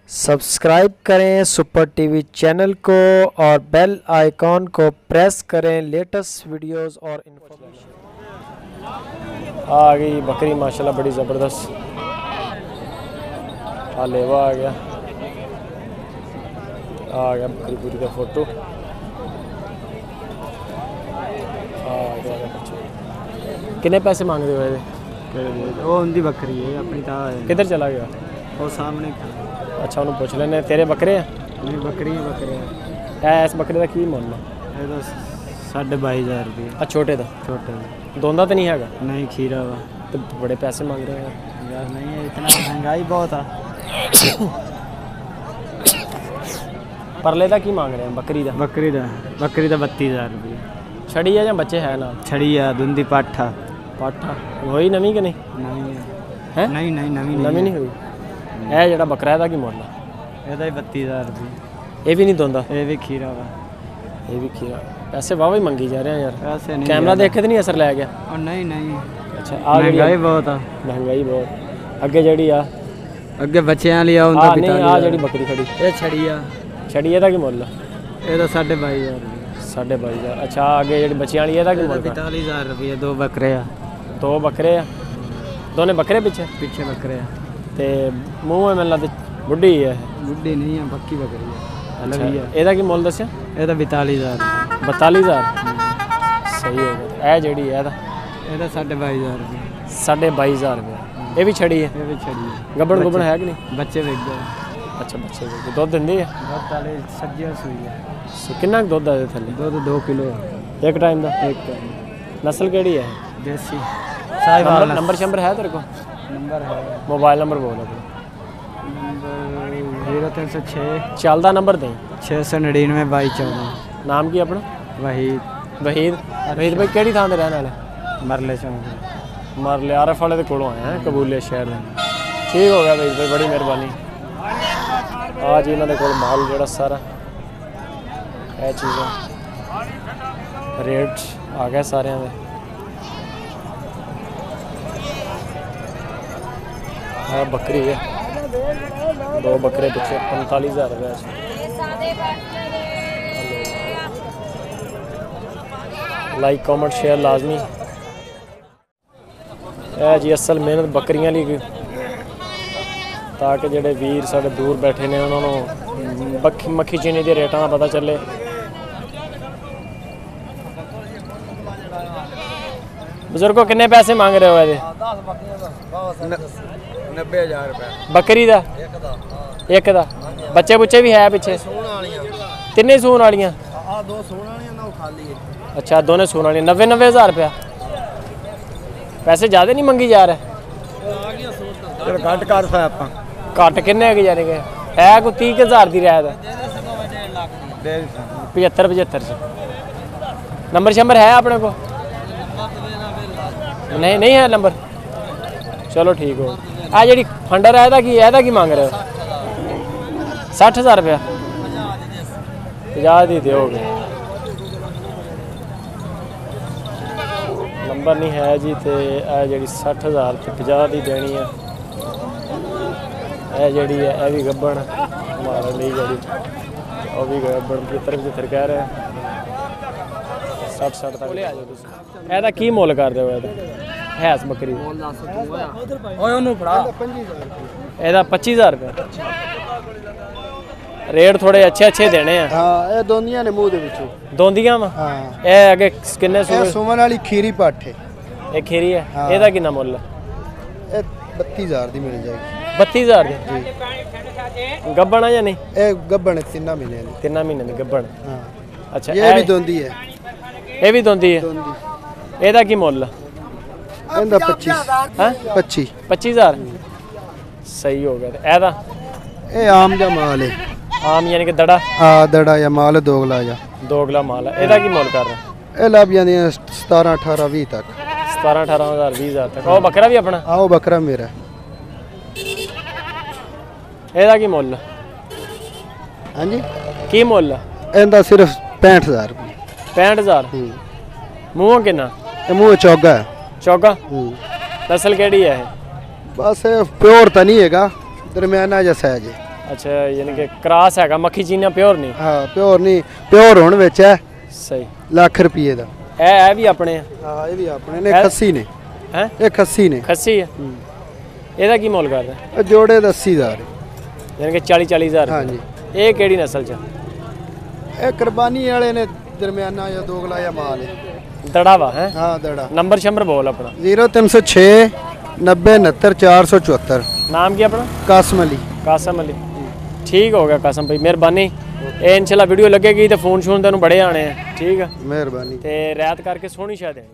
Subscribe करें super TV channel को और बेल आइकॉन को प्रेस करें लेटेस्ट वीडियोस और इन्फॉर्मेशन। आ गई बकरी माशाल्लाह बड़ी ज़बरदस्त। लेवा आ गया बकरी पूरी का फोटो कितने पैसे मांग रहे हो? वो उनकी बकरी है अपनी किधर चला गया? वो सामने। अच्छा उन्होंने पूछ लेने तेरे बकरे हैं? नहीं बकरी इस बकरे का की मुल है? 22,500 रुपये। छोटे का दोंदा तो नहीं है? नहीं खीरा वा। तो बड़े पैसे मांग रहे हैं यार। नहीं है इतना महंगाई बहुत है। परले का की मांग रहे हैं? बकरी का 32,000 रुपये। छड़ी है या बच्चे है ना? छड़ी है दुंदी पाठा वही नवी कि नहीं? है नहीं नवी नहीं हुई। है जड़ा बकरा है की मुल है? 32,000 रुपये। ये भी नहीं दोंदा? ये भी खीरा वा। ये भी खीरा। पैसे वाह ही मंगी जा रहे हैं यार। पैसे नहीं कैमरा देख के तो नहीं असर लै गया? और नहीं अच्छा महंगाई बहुत है। महंगाई बहुत। अगे जड़ी आ अगे बच्चे लिया नहीं आ जड़ी बकरी खड़ी ये छड़ी है की मुल है? ये 22,500 रुपये। 22,500। अच्छा आगे जी बच्चियां वाली है 45,000 रुपये। दो बकरे आ दोने बकरे पीछे बकरे ते मुँह है मैंने लगता बुढ़ी है? बुढ़ी नहीं है पक्की बकरी है। अच्छा एदा की मुल दस्या? ये 42,000। 42,000 सही हो गया। ए जड़ी है 22,500 रुपये। 22,500 रुपये। ये भी छड़ी है? ये भी छड़ी है। गब्बड़ गुब्बड़ है कि नहीं? बच्चे देख गए। अच्छा बच्चे देख दुध दिंदी है? सज्जिया सुई है। कितना दुध है थले? दुध 2 किलो एक टाइम का? एक टाइम। नस्ल केड़ी है? देसी। नंबर शंबर है तेरे को? नंबर है। मोबाइल नंबर बोल अपना। 0306 चलदा नंबर दें। 699 2214। नाम की अपना? वहीद भाई केड़ी थां दे रहने वाले? मरले चौंक। मरले आरफ वाले कोलों आए हैं कबूलिया शहर में। ठीक हो गया भाई बड़ी मेहरबानी। आज इन्होंने कोल माल जोड़ा सारा यह चीज़ें रेट आ गया सारे में। बकरी है 2 बकरे पीछे 45,000 रुपये। लाइक कमेंट शेयर लाजमी है जी। असल मेहनत बकरियां ली ताकि जेडे वीर साढ़े दूर बैठे ने उन्होंने मक्खी चीनी के रेटा का पता चले। बुजुर्गों कितने पैसे मांग रहे हो? 90,000 रुपये बकरी का एक का। बच्चे बुच्चे भी है पीछे? तिने सून वालियाँ? अच्छा दोनों सून वाली। 90,000 रुपया। पैसे ज़्यादा नहीं मंगी जा रहे? घट कर घट किन्ने जाने के है? कोई 30,000 की रियायत? 75 नंबर शंबर है अपने को? नहीं है नंबर। चलो ठीक हो। आ जी फंडर है की मांग रहे हो? 60,000 रुपया। 50 ही दोगे? नंबर नहीं है जी। तो जी 60,000 तो 50 की देनी है। यह जी है भी गब्बन हमारे लिए जी और भी गब्बन 75 कह रहे हैं। 60 तक ले आ जाओ। ਇਹਦਾ ਕੀ ਮੁੱਲ ਕਰਦੇ ਹੋ? ਹੈ ਇਸ ਬੱਕਰੀ ਦਾ ਇਹਦਾ 25,000 रुपये। रेट थोड़े अच्छे देने हैं। हाँ ये दोंदियां ने मुंह दे विचों। दोंदियां वा? हाँ ये अगे किन्ने सूए? सुमन वाली खीरी पट्ठ है। ये खीरी है। ਇਹਦਾ कितना मुੱਲ है? ये 32,000 दी मिल जाएगी। 32,000 दी? गब्बन है या नहीं? ये गब्बन 3 महीने दी। 3 महीने दी गब्बन। हाँ अच्छा ये भी दोंदी है। ये भी दोंदी है। ਇਹਦਾ ਕੀ ਮੁੱਲ? ਇਹਦਾ 25,000 सही हो गया। ਇਹਦਾ ਇਹ ਆਮ ਦਾ ਮਾਲ ਹੈ। आम यानी कि दड़ा? हाँ दड़ा या माल दोगला या दोगला माल है। ਇਹਦਾ ਕੀ ਮੁੱਲ ਕਰ रहा? ਇਹ ਲੱਭ ਜਾਂਦੀਆਂ 17, 18, 20 तक। 17, 18,000 20,000 तक। ਉਹ ਬੱਕਰਾ ਵੀ ਆਪਣਾ? हाँ वो बकरा मेरा। ਇਹਦਾ ਕੀ ਮੁੱਲ? हाँ जी ਕੀ ਮੁੱਲ? ਇਹਦਾ सिर्फ 65,000 रुपये। 65,000। मूँह कितना? मुँह चौगा है। चौगा? नस्ल केड़ी है? बस प्योर तो नहीं है, दरमियाना जैसा है जी। ਅੱਛਾ ਯਾਨੀ ਕਿ ਕ੍ਰਾਸ ਹੈਗਾ, ਮੱਖੀ ਚੀਨਾ ਪਿਓਰ ਨਹੀਂ। ਹਾਂ ਪਿਓਰ ਨਹੀਂ, ਪਿਓਰ ਹੁਣ ਵਿੱਚ ਹੈ ਸਹੀ। ਲੱਖ ਰੁਪਏ ਦਾ। ਇਹ ਵੀ ਆਪਣੇ ਆ? ਹਾਂ ਇਹ ਵੀ ਆਪਣੇ ਨੇ, ਖੱਸੀ ਨੇ। ਹੈ ਇਹ ਖੱਸੀ ਨੇ। ਖੱਸੀ ਆ। ਇਹਦਾ ਕੀ ਮੁੱਲ ਕਰਦਾ? ਇਹ ਜੋੜੇ ਦਾ 80000 ਯਾਨੀ ਕਿ 40-40,000। ਹਾਂਜੀ। ਇਹ ਕਿਹੜੀ ਨਸਲ ਚ? ਇਹ ਕੁਰਬਾਨੀ ਵਾਲੇ ਨੇ, ਦਰਮਿਆਨਾ ਜਾਂ ਦੋਗਲਾ ਜਾਂ ਮਾਲ ਹੈ। ਦੜਾ ਵਾ ਹੈ? ਹਾਂ ਦੜਾ। ਨੰਬਰ ਸ਼ੰਬਰ ਬੋਲ ਆਪਣਾ। 0306 90 69 474। ਨਾਮ ਕੀ ਆਪਣਾ? ਕਾਸਮ ਅਲੀ। ਕਾਸਮ ਅਲੀ। ਠੀਕ ਹੋ ਗਿਆ ਕਾਸਮ ਭਾਈ, ਮਿਹਰਬਾਨੀ। ਇਹ ਇਨਸ਼ਾਅੱਲਾ ਵੀਡੀਓ ਲੱਗੇਗੀ ਤੇ ਫੋਨ ਸ਼ੋਨ ਤੈਨੂੰ ਬੜੇ ਆਣੇ ਆ। ਠੀਕ ਆ, ਮਿਹਰਬਾਨੀ। ਤੇ ਰਿਆਤ ਕਰਕੇ ਸੋਹਣੀ ਸ਼ਾਇਦ ਹੈ।